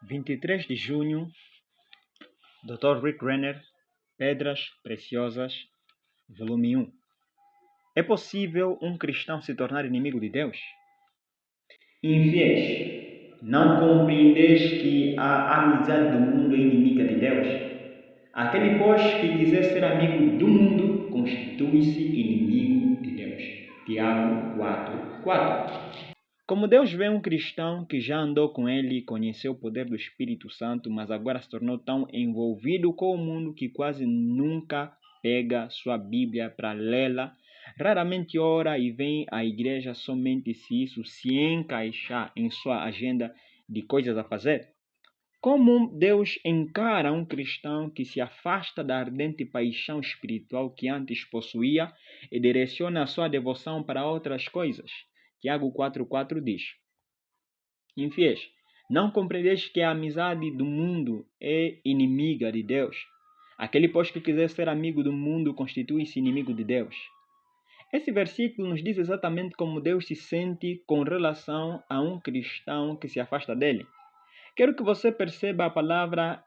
23 de junho, Dr. Rick Renner, Pedras Preciosas, volume 1. É possível um cristão se tornar inimigo de Deus? Infiéis, não compreendeis que a amizade do mundo é inimiga de Deus? Aquele, pois, que quiser ser amigo do mundo, constitui-se inimigo de Deus. Tiago 4:4. Como Deus vê um cristão que já andou com ele e conheceu o poder do Espírito Santo, mas agora se tornou tão envolvido com o mundo que quase nunca pega sua Bíblia para lê-la, raramente ora e vem à igreja somente se isso se encaixar em sua agenda de coisas a fazer. Como Deus encara um cristão que se afasta da ardente paixão espiritual que antes possuía e direciona a sua devoção para outras coisas? Tiago 4:4 diz: Infiéis, não compreendeis que a amizade do mundo é inimiga de Deus? Aquele, pois, que quiser ser amigo do mundo constitui-se inimigo de Deus. Esse versículo nos diz exatamente como Deus se sente com relação a um cristão que se afasta dele. Quero que você perceba a palavra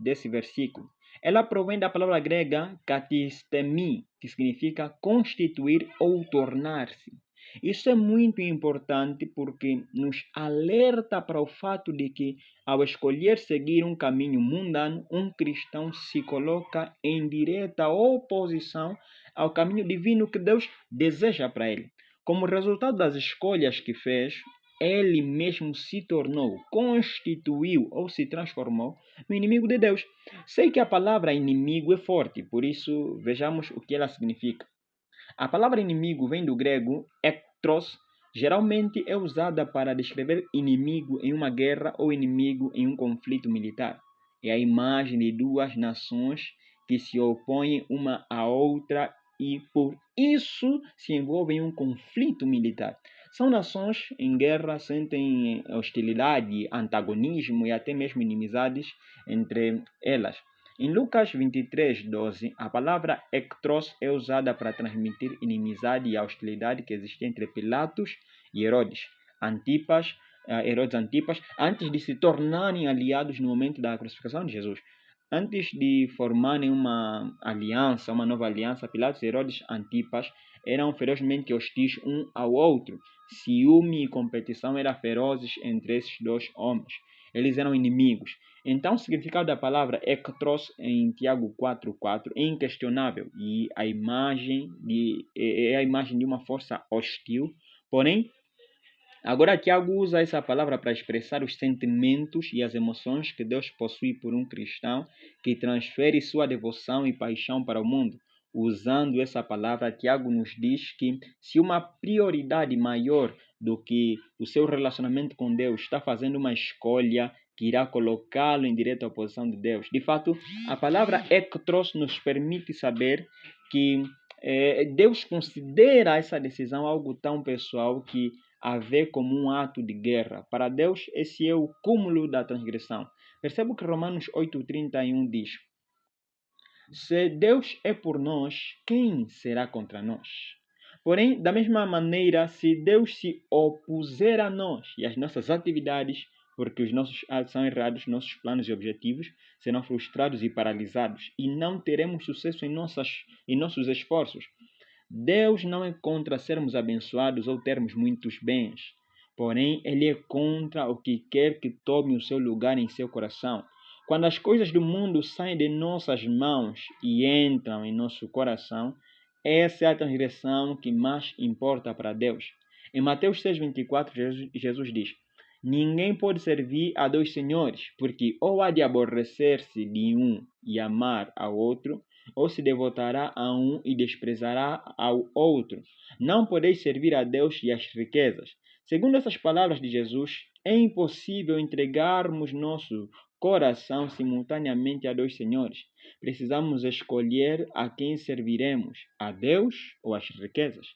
desse versículo. Ela provém da palavra grega katistemi, que significa constituir ou tornar-se. Isso é muito importante porque nos alerta para o fato de que, ao escolher seguir um caminho mundano, um cristão se coloca em direta oposição ao caminho divino que Deus deseja para ele. Como resultado das escolhas que fez, ele mesmo se tornou, constituiu ou se transformou no inimigo de Deus. Sei que a palavra inimigo é forte, por isso vejamos o que ela significa. A palavra inimigo vem do grego ectros, geralmente é usada para descrever inimigo em uma guerra ou inimigo em um conflito militar. É a imagem de duas nações que se opõem uma à outra e por isso se envolvem em um conflito militar. São nações em guerra, sentem hostilidade, antagonismo e até mesmo inimizades entre elas. Em Lucas 23:12, a palavra ectros é usada para transmitir inimizade e a hostilidade que existia entre Pilatos e Herodes Antipas, antes de se tornarem aliados no momento da crucificação de Jesus. Antes de formarem uma nova aliança, Pilatos e Herodes Antipas eram ferozmente hostis um ao outro. Ciúme e competição eram ferozes entre esses dois homens. Eles eram inimigos. Então, o significado da palavra ectros em Tiago 4:4 é inquestionável e é a imagem de uma força hostil. Porém, agora Tiago usa essa palavra para expressar os sentimentos e as emoções que Deus possui por um cristão que transfere sua devoção e paixão para o mundo. Usando essa palavra, Tiago nos diz que se uma prioridade maior do que o seu relacionamento com Deus está fazendo uma escolha que irá colocá-lo em direta oposição de Deus. De fato, a palavra ectros nos permite saber que Deus considera essa decisão algo tão pessoal que a vê como um ato de guerra. Para Deus, esse é o cúmulo da transgressão. Perceba que Romanos 8:31 diz: Se Deus é por nós, quem será contra nós? Porém, da mesma maneira, se Deus se opuser a nós e às nossas atividades, porque os nossos atos são errados, nossos planos e objetivos serão frustrados e paralisados, e não teremos sucesso em nossos esforços. Deus não é contra sermos abençoados ou termos muitos bens, porém Ele é contra o que quer que tome o seu lugar em seu coração. Quando as coisas do mundo saem de nossas mãos e entram em nosso coração, essa é a transgressão que mais importa para Deus. Em Mateus 6:24, Jesus diz: Ninguém pode servir a dois senhores, porque ou há de aborrecer-se de um e amar ao outro, ou se devotará a um e desprezará ao outro. Não podeis servir a Deus e às riquezas. Segundo essas palavras de Jesus, é impossível entregarmos nosso coração simultaneamente a dois senhores. Precisamos escolher a quem serviremos, a Deus ou às riquezas.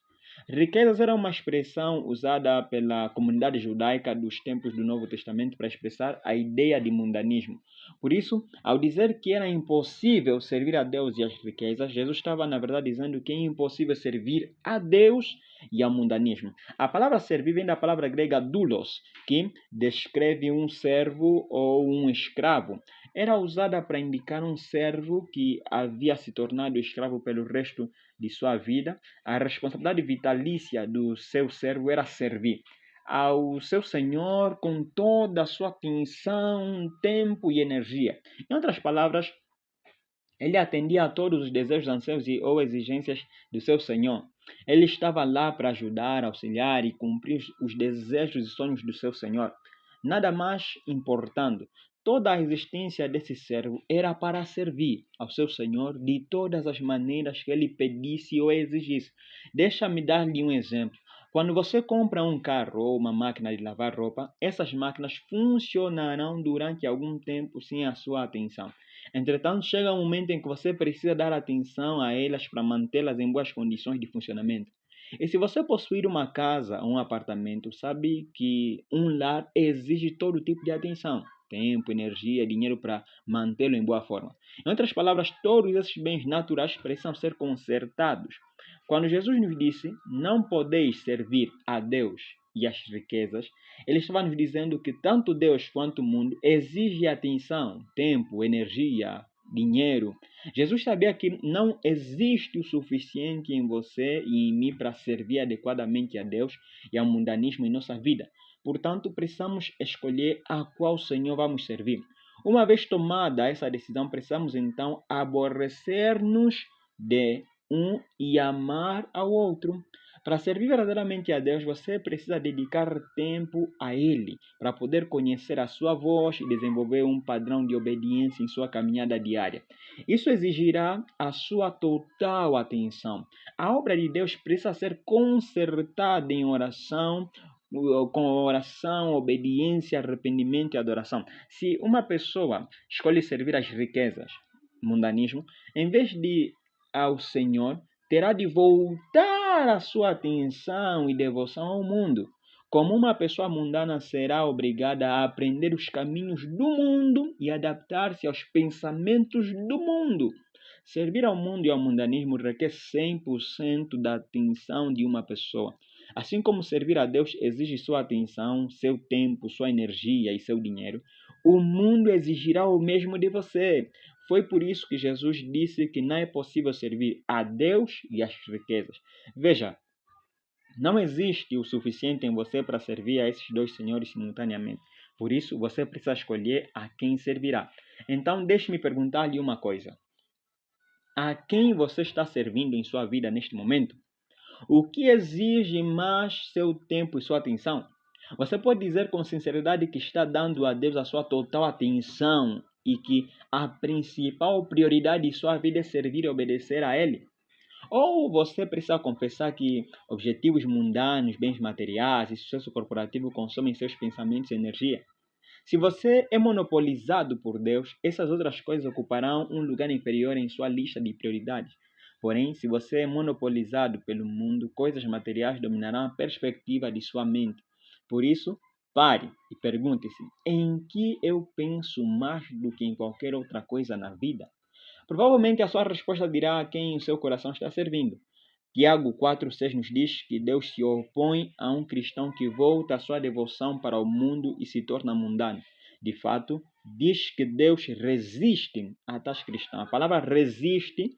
Riquezas era uma expressão usada pela comunidade judaica dos tempos do Novo Testamento para expressar a ideia de mundanismo. Por isso, ao dizer que era impossível servir a Deus e as riquezas, Jesus estava, na verdade, dizendo que é impossível servir a Deus e ao mundanismo. A palavra servir vem da palavra grega doulos, que descreve um servo ou um escravo. Era usada para indicar um servo que havia se tornado escravo pelo resto de sua vida. A responsabilidade vitalícia do seu servo era servir ao seu senhor com toda a sua atenção, tempo e energia. Em outras palavras, ele atendia a todos os desejos, anseios ou exigências do seu senhor. Ele estava lá para ajudar, auxiliar e cumprir os desejos e sonhos do seu senhor, nada mais importando. Toda a existência desse servo era para servir ao seu senhor de todas as maneiras que ele pedisse ou exigisse. Deixa-me dar-lhe um exemplo. Quando você compra um carro ou uma máquina de lavar roupa, essas máquinas funcionarão durante algum tempo sem a sua atenção. Entretanto, chega um momento em que você precisa dar atenção a elas para mantê-las em boas condições de funcionamento. E se você possuir uma casa ou um apartamento, sabe que um lar exige todo tipo de atenção, tempo, energia, dinheiro para mantê-lo em boa forma. Em outras palavras, todos esses bens naturais precisam ser consertados. Quando Jesus nos disse, não podeis servir a Deus e as riquezas, ele estava nos dizendo que tanto Deus quanto o mundo exigem atenção, tempo, energia, dinheiro. Jesus sabia que não existe o suficiente em você e em mim para servir adequadamente a Deus e ao mundanismo em nossa vida. Portanto, precisamos escolher a qual Senhor vamos servir. Uma vez tomada essa decisão, precisamos então aborrecer-nos de um e amar ao outro. Para servir verdadeiramente a Deus, você precisa dedicar tempo a Ele, para poder conhecer a sua voz e desenvolver um padrão de obediência em sua caminhada diária. Isso exigirá a sua total atenção. A obra de Deus precisa ser consertada em oração, com oração, obediência, arrependimento e adoração. Se uma pessoa escolhe servir as riquezas, mundanismo, em vez de ao Senhor, terá de voltar a sua atenção e devoção ao mundo. Como uma pessoa mundana será obrigada a aprender os caminhos do mundo e adaptar-se aos pensamentos do mundo. Servir ao mundo e ao mundanismo requer 100% da atenção de uma pessoa. Assim como servir a Deus exige sua atenção, seu tempo, sua energia e seu dinheiro, o mundo exigirá o mesmo de você. Foi por isso que Jesus disse que não é possível servir a Deus e às riquezas. Veja, não existe o suficiente em você para servir a esses dois senhores simultaneamente. Por isso, você precisa escolher a quem servirá. Então, deixe-me perguntar-lhe uma coisa. A quem você está servindo em sua vida neste momento? O que exige mais seu tempo e sua atenção? Você pode dizer com sinceridade que está dando a Deus a sua total atenção e que a principal prioridade de sua vida é servir e obedecer a Ele? Ou você precisa confessar que objetivos mundanos, bens materiais e sucesso corporativo consomem seus pensamentos e energia? Se você é monopolizado por Deus, essas outras coisas ocuparão um lugar inferior em sua lista de prioridades. Porém, se você é monopolizado pelo mundo, coisas materiais dominarão a perspectiva de sua mente. Por isso, pare e pergunte-se: em que eu penso mais do que em qualquer outra coisa na vida? Provavelmente a sua resposta dirá a quem o seu coração está servindo. Tiago 4,6 nos diz que Deus se opõe a um cristão que volta a sua devoção para o mundo e se torna mundano. De fato, diz que Deus resiste a tais cristãos. A palavra resiste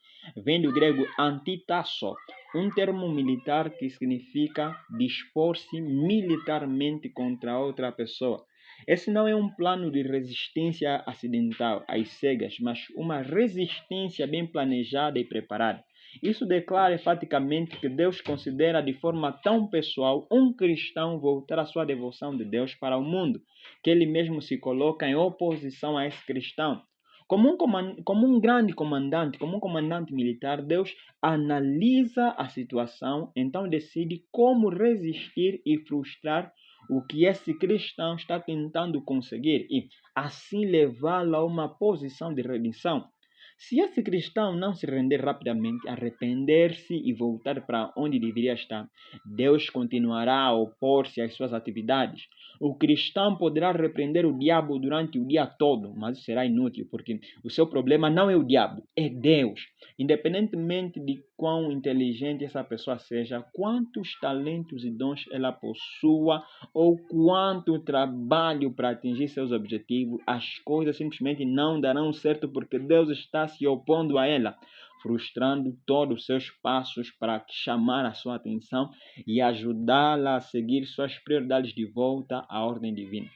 vem do grego antitasso, um termo militar que significa dispor-se militarmente contra outra pessoa. Esse não é um plano de resistência acidental, às cegas, mas uma resistência bem planejada e preparada. Isso declara enfaticamente que Deus considera de forma tão pessoal um cristão voltar a sua devoção de Deus para o mundo, que ele mesmo se coloca em oposição a esse cristão. Como um grande comandante, como um comandante militar, Deus analisa a situação, então decide como resistir e frustrar o que esse cristão está tentando conseguir e assim levá-lo a uma posição de redenção. Se esse cristão não se render rapidamente, arrepender-se e voltar para onde deveria estar, Deus continuará a opor-se às suas atividades. O cristão poderá repreender o diabo durante o dia todo, mas isso será inútil, porque o seu problema não é o diabo, é Deus. Independentemente de quão inteligente essa pessoa seja, quantos talentos e dons ela possua, ou quanto trabalho para atingir seus objetivos, as coisas simplesmente não darão certo porque Deus está se opondo a ela, frustrando todos os seus passos para chamar a sua atenção e ajudá-la a seguir suas prioridades de volta à ordem divina.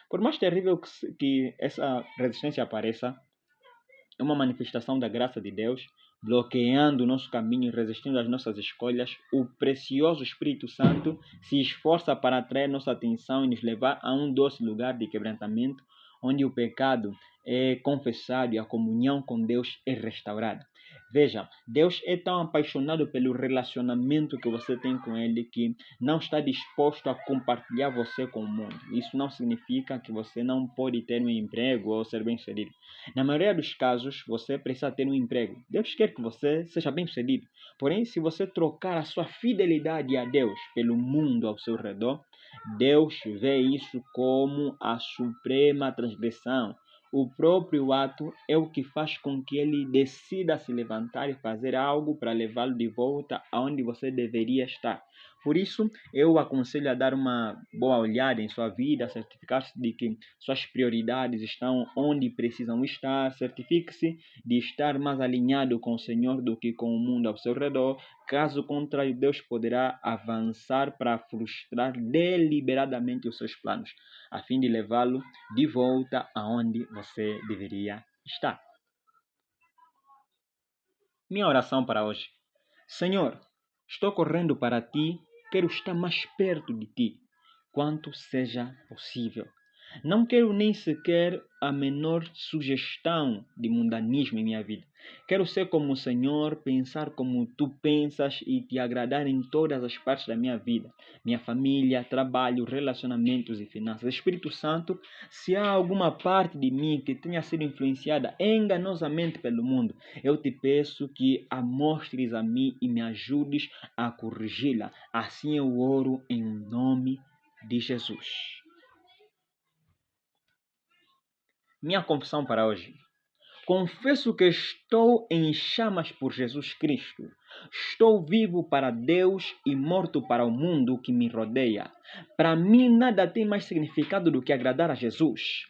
Por mais terrível que essa resistência apareça, é uma manifestação da graça de Deus, bloqueando o nosso caminho e resistindo às nossas escolhas. O precioso Espírito Santo se esforça para atrair nossa atenção e nos levar a um doce lugar de quebrantamento, onde o pecado é confessado e a comunhão com Deus é restaurada. Veja, Deus é tão apaixonado pelo relacionamento que você tem com Ele que não está disposto a compartilhar você com o mundo. Isso não significa que você não pode ter um emprego ou ser bem-sucedido. Na maioria dos casos, você precisa ter um emprego. Deus quer que você seja bem-sucedido. Porém, se você trocar a sua fidelidade a Deus pelo mundo ao seu redor, Deus vê isso como a suprema transgressão. O próprio ato é o que faz com que ele decida se levantar e fazer algo para levá-lo de volta aonde você deveria estar. Por isso, eu aconselho a dar uma boa olhada em sua vida, certificar-se de que suas prioridades estão onde precisam estar, certifique-se de estar mais alinhado com o Senhor do que com o mundo ao seu redor. Caso contrário, Deus poderá avançar para frustrar deliberadamente os seus planos, a fim de levá-lo de volta aonde você deveria estar. Minha oração para hoje. Senhor, estou correndo para Ti, quero estar mais perto de Ti, quanto seja possível. Não quero nem sequer a menor sugestão de mundanismo em minha vida. Quero ser como o Senhor, pensar como Tu pensas e Te agradar em todas as partes da minha vida. Minha família, trabalho, relacionamentos e finanças. Espírito Santo, se há alguma parte de mim que tenha sido influenciada enganosamente pelo mundo, eu te peço que a mostres a mim e me ajudes a corrigi-la. Assim eu oro em nome de Jesus. Minha confissão para hoje. Confesso que estou em chamas por Jesus Cristo. Estou vivo para Deus e morto para o mundo que me rodeia. Para mim, nada tem mais significado do que agradar a Jesus.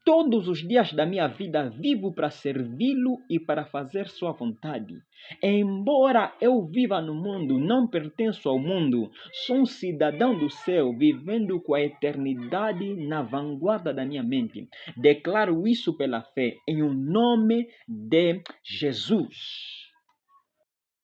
Todos os dias da minha vida vivo para servi-lo e para fazer sua vontade. Embora eu viva no mundo, não pertenço ao mundo. Sou um cidadão do céu, vivendo com a eternidade na vanguarda da minha mente. Declaro isso pela fé, em o nome de Jesus.